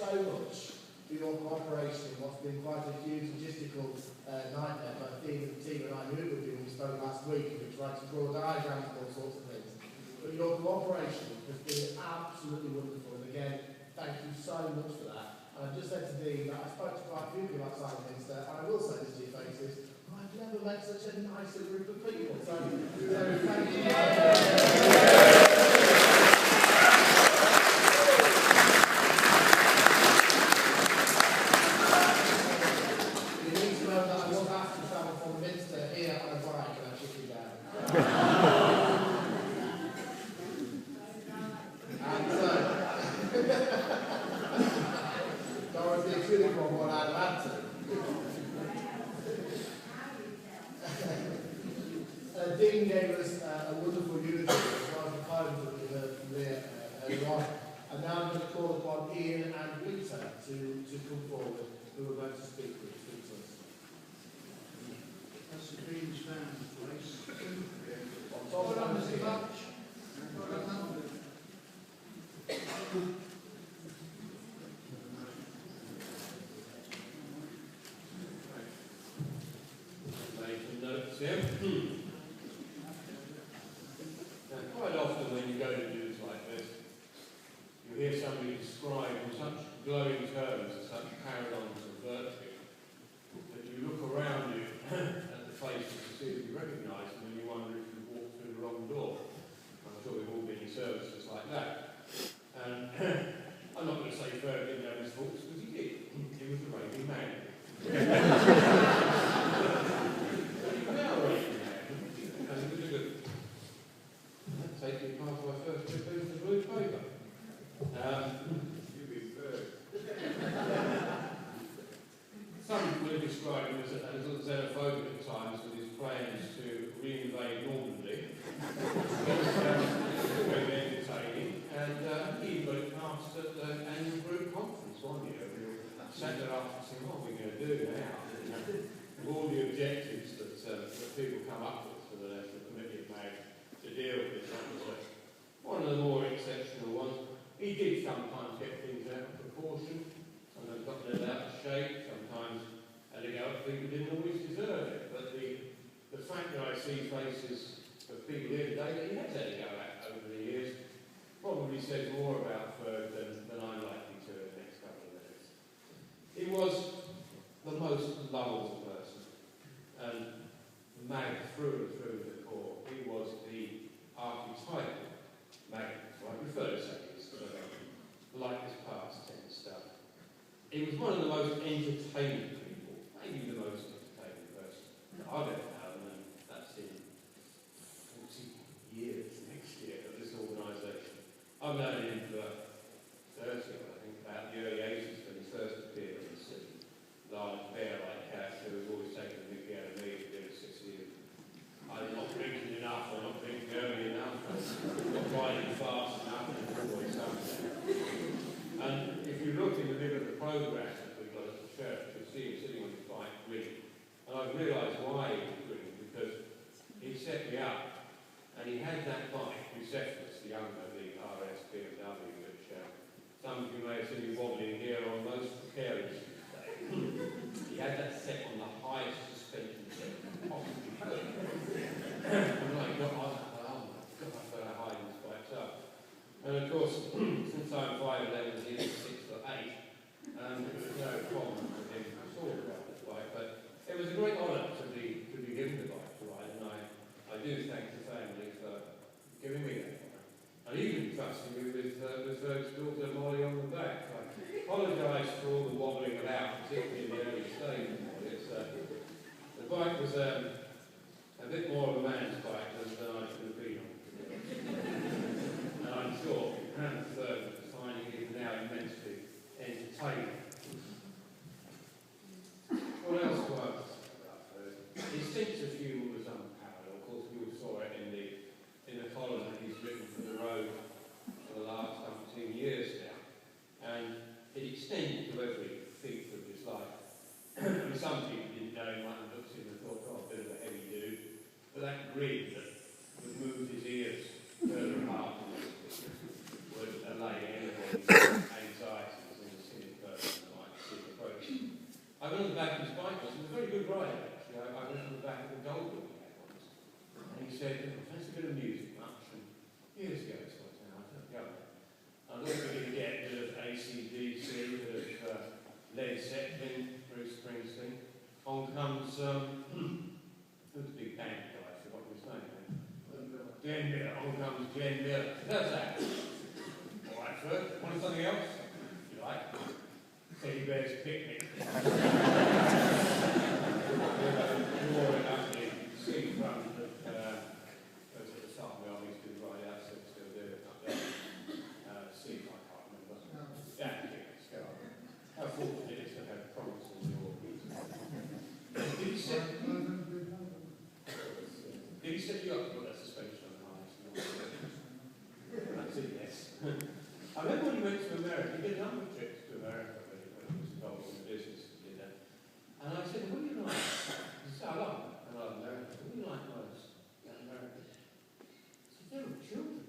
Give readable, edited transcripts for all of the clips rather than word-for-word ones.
so much for your cooperation in what's been quite a huge logistical nightmare. But the team and I knew it would be when we spoke last week, and we tried to draw diagrams and all sorts of things. But your cooperation has been absolutely wonderful, and again, thank you so much for that. And I just said to Dean that I spoke to quite a few people outside the Minster, and I will say this to your faces, I've never met such a nice group of people. So thank you. You need to know that I was asked to travel from the Minster here on a bike, and I shook you down. And Dorothy is really from what I'd add to. Dean gave us a wonderful eulogy as one of the poems that we heard from Leah earlier on. And now I'm going to call upon Ian and Rita to come forward, who are going to speak to us. That's the green stand place. What on the bunch? Making notes here. Now, quite often when you go to news like this, you hear somebody described in such glowing terms and such paradigms of virtue that you look around you at the faces to see if you recognise them, and you wonder if you've walked through the wrong door. I'm sure we've all been in services like that. And I'm not going to say Ferg didn't know his faults, because he did. He was the raving man. Take me past my first trip into the blue paper. You've been Ferg. Some will describe him as a little xenophobic at times with his plans to reinvade Normandy. Very entertaining, and he got it passed at the annual group conference one year. We sat there after saying, what are we going to do now? With all the objectives that people come up with for the National Committee of MAG to deal with this. That was one of the more exceptional ones. He did sometimes get things out of proportion, sometimes got them out of shape, sometimes had to go at people who didn't always deserve it. But the fact that I see faces of people here today that he has had to go at over the years probably says more about Ferg than I'm likely to in the next couple of minutes. He was the most lovable person, and MAG through and through the core. He was the archetypal MAG, so I prefer to say this, because I don't like this past tense stuff. He was one of the most entertaining people, maybe the most entertaining person that I've ever known, and that's in 40 years next year of this organisation. I've known him for 30, I think, about the early 80s when he first appeared on the scene. Large bear-like character who was always taking the mickey out of me for doing 6 years. I'm not drinking enough, I'm not drinking early enough, I'm not riding fast enough, and always something. And if you look in the middle of the programme that we've got at the church, you'll see him sitting on his bike grinning. And I've realised why he was grinning, because he set me up, and he had that bike, receptionist, the younger, the RS BMW, which some of you may have seen me wobbling here on most precarious days. He had that set on the highest suspension set possibly could. And like, oh my God, I've got to hide this bike up. And of course, since I'm 5'11", he's 6'8", there was no problem with him at all about this bike. But it was a great honour to be given the bike to ride, and I do thank the family for giving me that honour. And even trusting me with Ferg's daughter Molly on the back. I apologise for all the wobbling about, particularly in the early stages. The bike was a bit more of a man's bike than I should have been on. And I'm sure Ferg was finding it now immensely entertaining. Led Zeppelin, Bruce Springsteen. On comes, who's the big band guy? I forgot his name. Glenn Miller. On comes Glenn Miller. That's that. All right, Ferg. Want something else? You like? Teddy Bear's Picnic. You wore it up the seat front of goes at the start of the army to the right out, so still do it up there. Seat, I can't remember. Yeah, let's go. How fortunate it is to have promise in your Did he set you up for that suspension on the ice? That's it, yes. I remember when he went to America, he did a number of trips to America when he was involved in the business. He did that. And I said, what do you like? He said, I love America. What do you like most about America? I said, they're all children.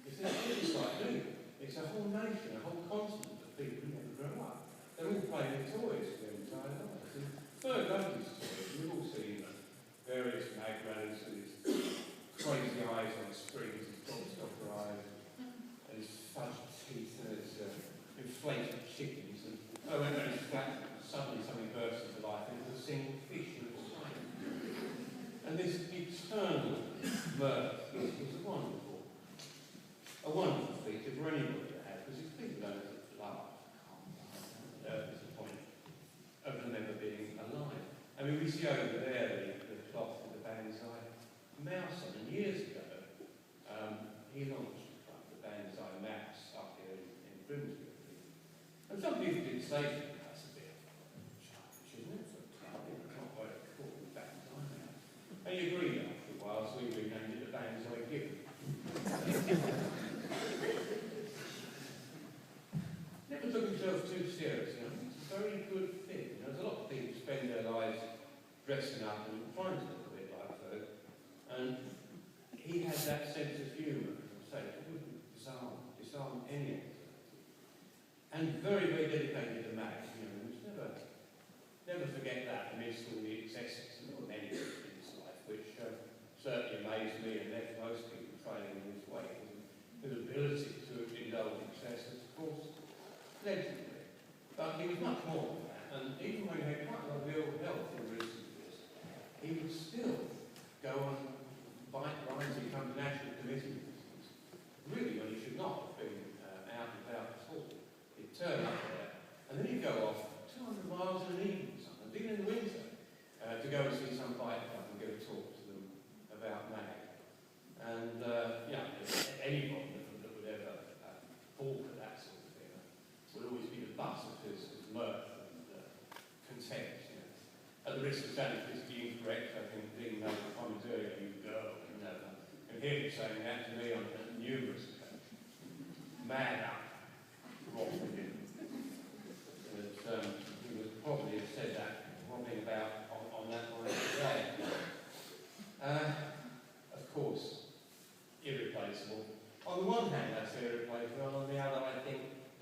He said, it's like me. It's a whole nation, a whole continent of people who never grow up. They're all playing with toys for their entire lives. And Ferg loves his toys. We've all seen various magnates with his crazy eyes on strings, his gobstopper eyes, and his fudge teeth, and his inflated chickens. And when he's flat, suddenly something bursts into life, and it's a single fish in the sight. And this eternal mirth is a wonderful feature for anybody to have, because if people don't laugh, is the point of them ever being alive. I mean, we see over there the clock with the Banzai mouse on, and years ago, he launched the Banzai mouse up here in Grimsby. And some people did say to me, that's a bit childish, isn't it? It's not quite cool, Banzai mouse. And you agreed after a while, so we renamed it the Banzai Gibbon. Never took himself too seriously. I think it's a very good thing. There's a lot of people who spend their lives dressing up and trying to look a bit like Ferg. And he had that sense of humour, say, it wouldn't disarm any anxiety. And very, very dedicated to Mac. You know, we never forget that amidst all the excesses and many things in his life, which certainly amazed me and left most people trailing in his way. His ability to indulge excesses, of course, legendary. But he was much more than that, and even when he had quite a lot of ill health in recent years, he would still go on bike rides and come to national committee meetings, really when he should not have been out and about at all. He'd turn up there, and then he'd go off 200 miles in an evening or something, even in the winter, to go and see some bike club and give a talk to them about Mag. And, anybody that would ever balk at that sort of thing would always be the butt of his mirth and contempt. You know. At the risk of sounding politically incorrect, I think being known as Crematorium, you girl, you know, and hear him saying that to me on numerous occasions. Man up, wrong with him. But he would probably have said that, robbing about on that line today. Of course, irreplaceable. On the one hand, that's irreplaceable, and on the other, I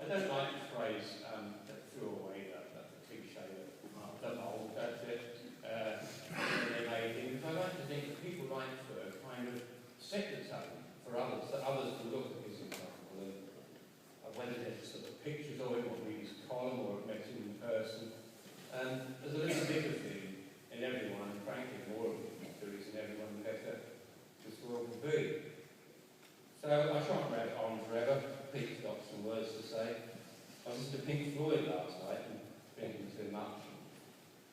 don't like the phrase that threw away the cliche of the mold, that's it, they made him, because I like to think that people like Ferg kind of set the tone for others, that others can look at his example, and whether there's sort of pictures of him, or read his column, or met him in person, there's a little bit of him in everyone, and frankly, more of him there is in everyone, the better this world will be. So I shan't ramble on forever. Pete's got some words to say. I listened to Pink Floyd last night and drinking too much.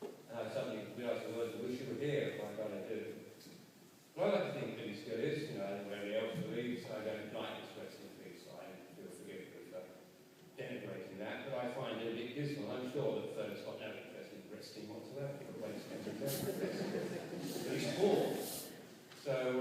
And I suddenly realised the words I wish you were here, like I do. But I like to think that he still is, you know, everybody else believes. I don't like this rest in peace sign. Feel forgive me for denigrating that, but I find it a bit dismal. I'm sure that Ferg's got no interest in resting whatsoever. But he's poor. So,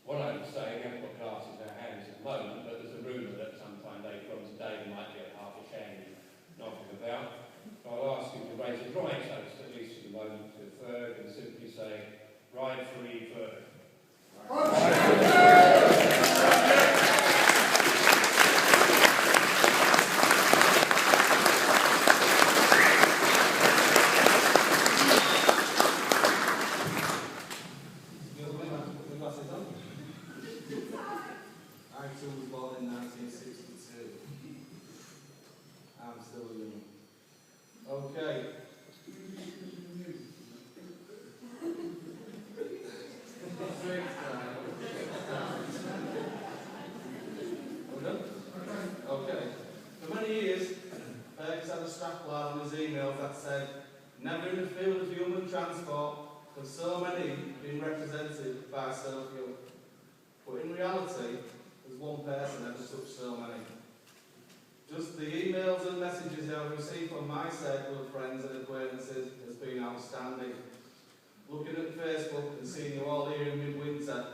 what I would say, we haven't got glasses in our hands at the moment, but there's a rumour that sometime later on today we might get half a shandy knocking about. So I'll ask you to raise a dry toast, at least for the moment, to Ferg, and simply say, ride free, Ferg. strapline on his emails that said, "Never in the field of human transport have so many been represented by so few." But in reality, there's one person ever touched so many. Just the emails and messages I've received from my circle of friends and acquaintances has been outstanding. Looking at Facebook and seeing you all here in midwinter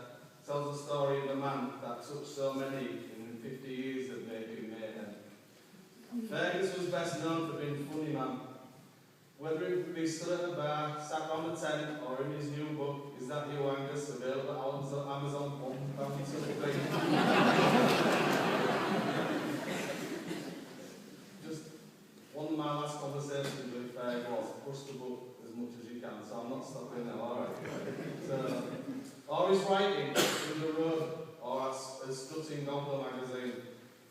tells the story of a man that touched so many in 50 years of making mayhem. Fergs was best known for being a funny man. Whether it be stood at a bar, sat on a tent, or in his new book, Is That You, Angus, available at Amazon, £1.73. Just one of my last conversations with Ferg was, push the book as much as you can, so I'm not stopping now, alright. So, or his writing in the road, or as strutting Gobbler magazine.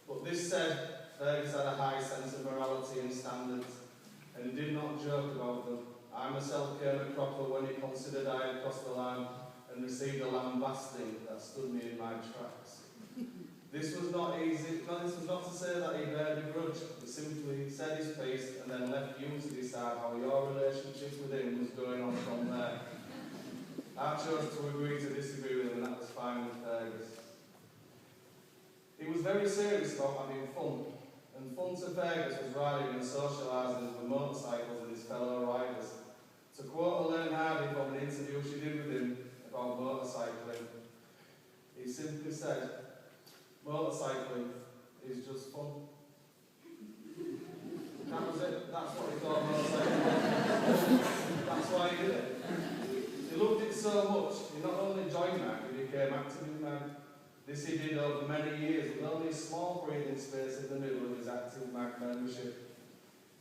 But this said, Fergus had a high sense of morality and standards, and he did not joke about them. I myself came a cropper when he considered I had crossed the line and received a lambasting that stood me in my tracks. This was not easy. This was not to say that he bared a grudge. He simply said his piece and then left you to decide how your relationship with him was going on from there. I chose to agree to disagree with him, and that was fine with Fergus. He was very serious about having fun, and fun to Fergus was riding and socialising with motorcycles and his fellow riders. To quote Elaine Hardy from an interview she did with him about motorcycling, he simply said, "Motorcycling is just fun." That was it. That's what he thought motorcycling was. That's why he did it. He loved it so much, he not only joined MAG, he became active in MAG. This he did over many years, with only a small breathing space in the middle of his active MAG membership.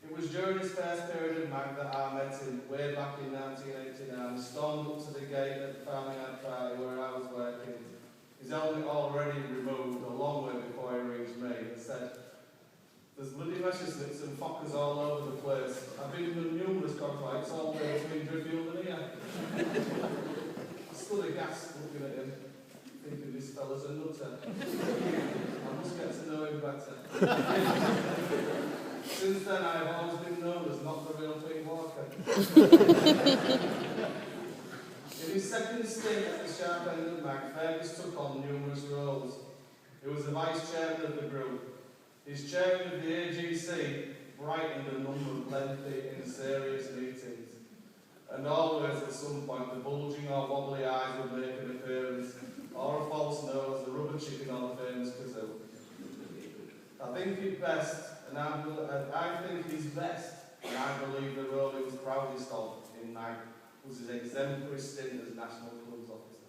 It was during his first period of MAG that I met him, way back in 1989, stormed up to the gate at the Family Night Party where I was working. His helmet already removed a long way before he reached me, and said, "There's bloody measure slips and fockers all over the place. I've been in numerous cockfights all the way between Driffield and here." I stood aghast looking at him, thinking this fella's a nutter. I must get to know him better. Since then, I have always been known as not the real Pete Walker. In his second stint at the sharp end of MAG, Fergus took on numerous roles. He was the vice chairman of the group. His chairman of the AGC brightened a number of lengthy and serious meetings. And always at some point the bulging or wobbly eyes would make an appearance, or a false nose, the rubber chicken or the famous kazoo. I think he's best, and I think he's best, and I believe the role he was proudest of in MAG was his exemplary stint as National Clubs Officer.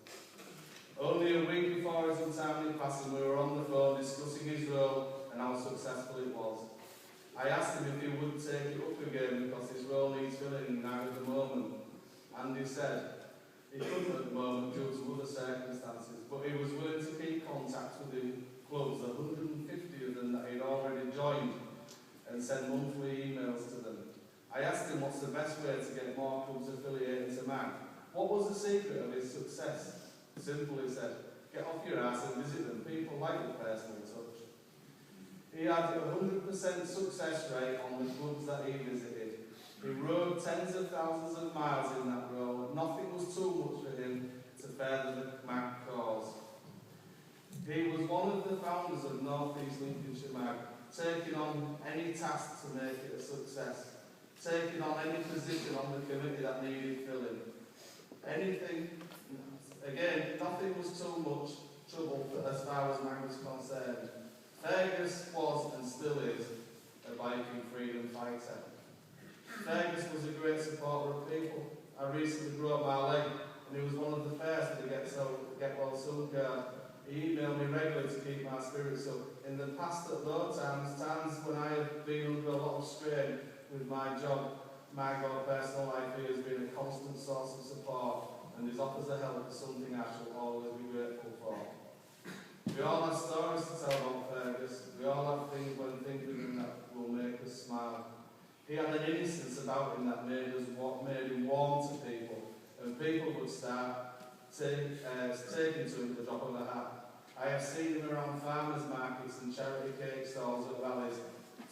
Only a week before his untimely passing, we were on the phone discussing his role and how successful it was. I asked him if he would take it up again because his role needs filling now at the moment, and he said he couldn't at the moment due to other circumstances, but he was willing to keep contact with the clubs, 150 of them that he'd already joined, and send monthly emails to them. I asked him what's the best way to get more clubs affiliated to MAG. What was the secret of his success? Simple, he said. Get off your ass and visit them. People like the personal touch. He had a 100% success rate on the clubs that he visited. He rode tens of thousands of miles in that role. Nothing was too much for him to further the MAG cause. He was one of the founders of North East Lincolnshire MAG, taking on any task to make it a success, taking on any position on the committee that needed filling. Anything, again, nothing was too much trouble as far as MAG was concerned. Fergus was and still is a Viking freedom fighter. Fergus was a great supporter of people. I recently broke my leg and he was one of the first to get well soon card. He emailed me regularly to keep my spirits up. In the past at low times when I have been under a lot of strain with my job, my personal life, he has been a constant source of support, and his offers of help is something I shall always be grateful for. We all have stories to tell about Fergus. We all have things when thinking of him that will make us smile. He had an innocence about him that made him warm to people, and people would start taking to him at the drop of a hat. I have seen him around farmers markets and charity cake stalls at valleys,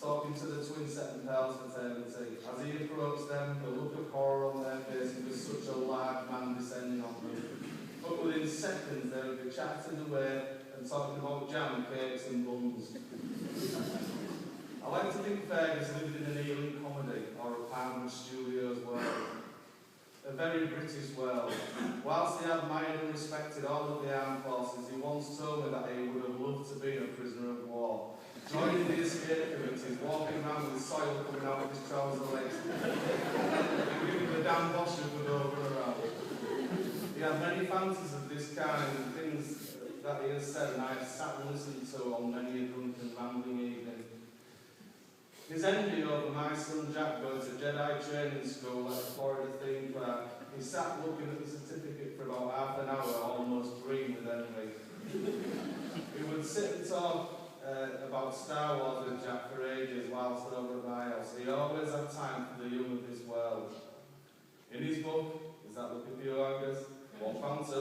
talking to the twin setting pals fraternity. As he approached them, the look of horror on their faces was such a large man descending on them. But within seconds, they would be chatting away and talking about jam, cakes and buns. I like to think Fergs lived in an healing comedy or a Palmer Studios world. A very British world. Whilst he admired and respected all of the armed forces, he once told me that he would have loved to be a prisoner of war. Joining the escape committees, walking around with soil coming out of his trouser legs, and giving the damn boss a good over around. He had many fantasies of this kind and things that he has said, and I have sat and listened to on many a drunken, rambling evening. His envy over my son Jack going to Jedi training school at the Florida theme park. He sat looking at the certificate for about half an hour, almost green with envy. We would sit and talk about Star Wars with Jack for ages whilst over at my house. He always had time for the young of this world. In his book, Is That Looking for You, Angus? £1.2.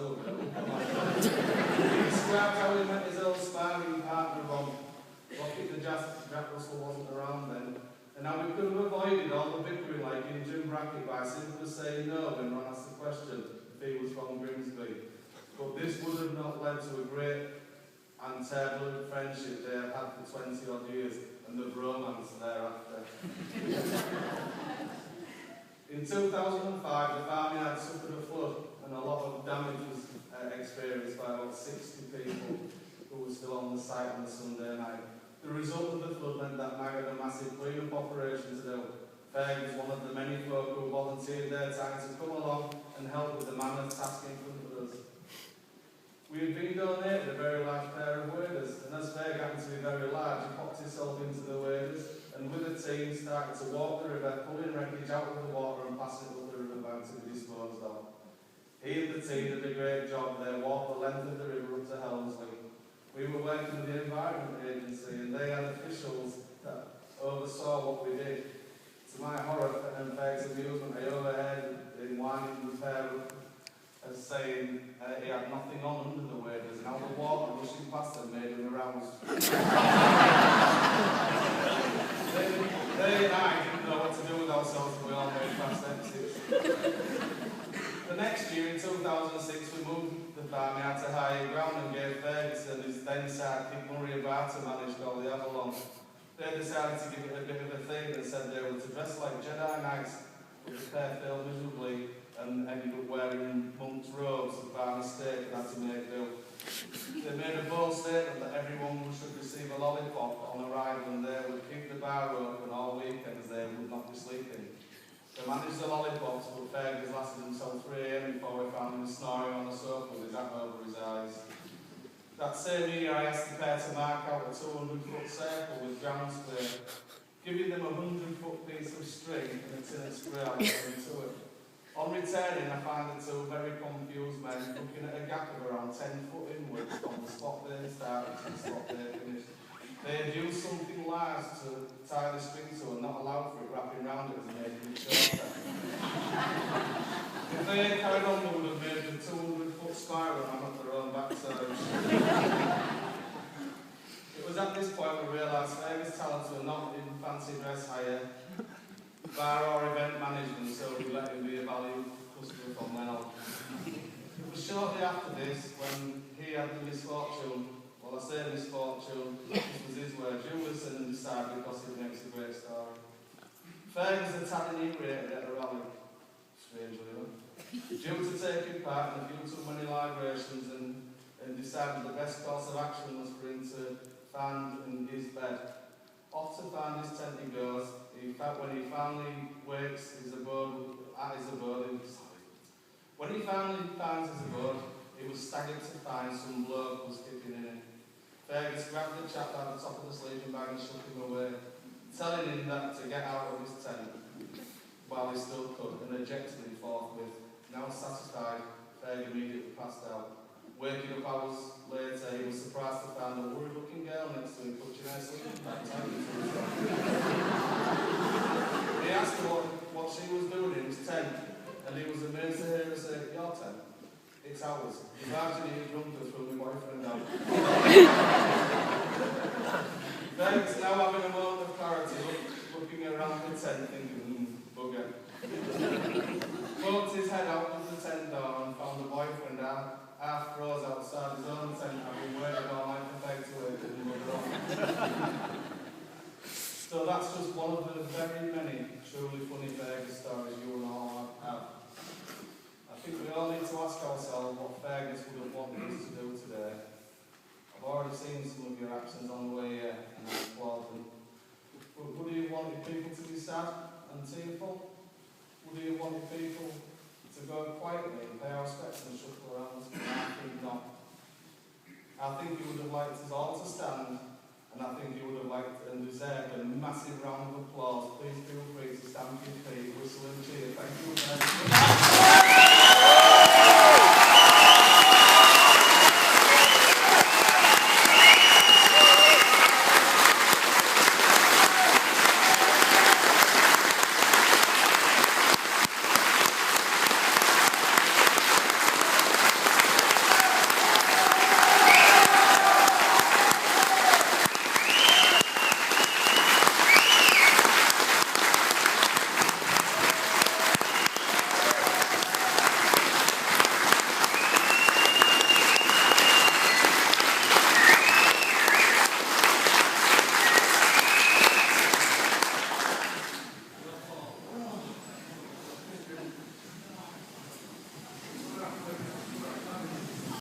He described how he met his old sparring partner Rob. Rocket the Jack Russell wasn't around then, and how we could have avoided all the bickering like in Jim Brackett by simply saying no when Ron asked the question if he was from Grimsby. But this would have not led to a great and turbulent friendship they have had for 20 odd years, and the bromance thereafter. In 2005, the farmyard suffered a flood, and a lot of damage was experienced by about 60 people who were still on the site on the Sunday night. The result of the flood meant that Mag had a massive clean-up operation to do. Ferg was one of the many folk who volunteered their time to come along and help with the mammoth task in front of us. We had been donated a very large pair of waders, and as Ferg happened to be very large, he popped himself into the waders, and with the team started to walk the river, pulling wreckage out of the water and passing it up the riverbank to be disposed of. He and the team did a great job there, walked the length of the river up to Helmsley. We were working with the Environment Agency, and they had officials that oversaw what we did. To my horror and Ferg's amusement, I overheard him whining the pair as saying he had nothing on under the waders, and how the water rushing past them made him aroused. They and I didn't know what to do with ourselves, and we all made fast exits. The next year, in 2006, we moved the farmyard to higher ground and gave Fergs and his then sidekick Murray Barr to manage all the Avalon. They decided to give it a bit of a thing and said they were to dress like Jedi Knights, which the pair failed miserably and ended up wearing monk's robes at Barr Mistake and had to make do. They made a bold statement that everyone should receive a lollipop on arrival and they would keep the bar open all weekend as they would not be sleeping. They managed the lollipops, but Fergs lasted until 3 AM before we found him snoring on the sofa with his hat over his eyes. That same year, I asked the pair to mark out a 200-foot circle with ground square, giving them a 100-foot piece of string and a tin of spray into it. On returning, I found the two very confused men looking at a gap of around 10 foot inwards from the spot they started to the spot they finished. They had used something large to tie the string to and not allowed for it wrapping around it and making it shorter. If they had carried on, they would have made the 200-foot spiral and up their own backsides. It was at this point we realised Ferg's talents were not in fancy dress hire, bar or event management, so we let him be a valued customer from then on. It was shortly after this when he had the misfortune. Well, I say misfortune, this was his word. You listen and decide because it makes a great story. Fergs attacked and inebriated at a rally. Strangely enough. Due to taking part in a few too many libations and decided the best course of action was for him to find in his bed. Off to find his tent he goes. When he finally wakes his abode, when he finally finds his abode, he was staggered to find some bloke was kicking in it. Fergs grabbed the chap by the top of the sleeping bag and shook him away, telling him that to get out of his tent while he still could, and ejected him forthwith. Now satisfied, Ferg immediately passed out. Waking up hours later, he was surprised to find a worried-looking girl next to him clutching her sleeping bag, tied into his bag. He asked her what she was doing in his tent, and he was amazed to hear her say, "Your tent? It's ours. You've actually used numbers from my boyfriend now." Ferg's now having a moment of clarity. tent thinking, bugger. Poked his head out of the tent door and found a boyfriend half froze outside his own tent, having waited all night for Peg to wake and mother on. So that's just one of the very many truly funny Fergus stories you and all have. I think we all need to ask ourselves what Fergus would have wanted us to do today. I've already seen some of your actions on the way here, and I applaud them. But would you have wanted people to be sad and tearful? Would you have wanted people to go quietly and pay our respects and shuffle around us? I think not. I think you would have liked us all to stand, and I think you would have liked and deserved a massive round of applause. Please feel free to stamp your feet, whistle and cheer. Thank you very much.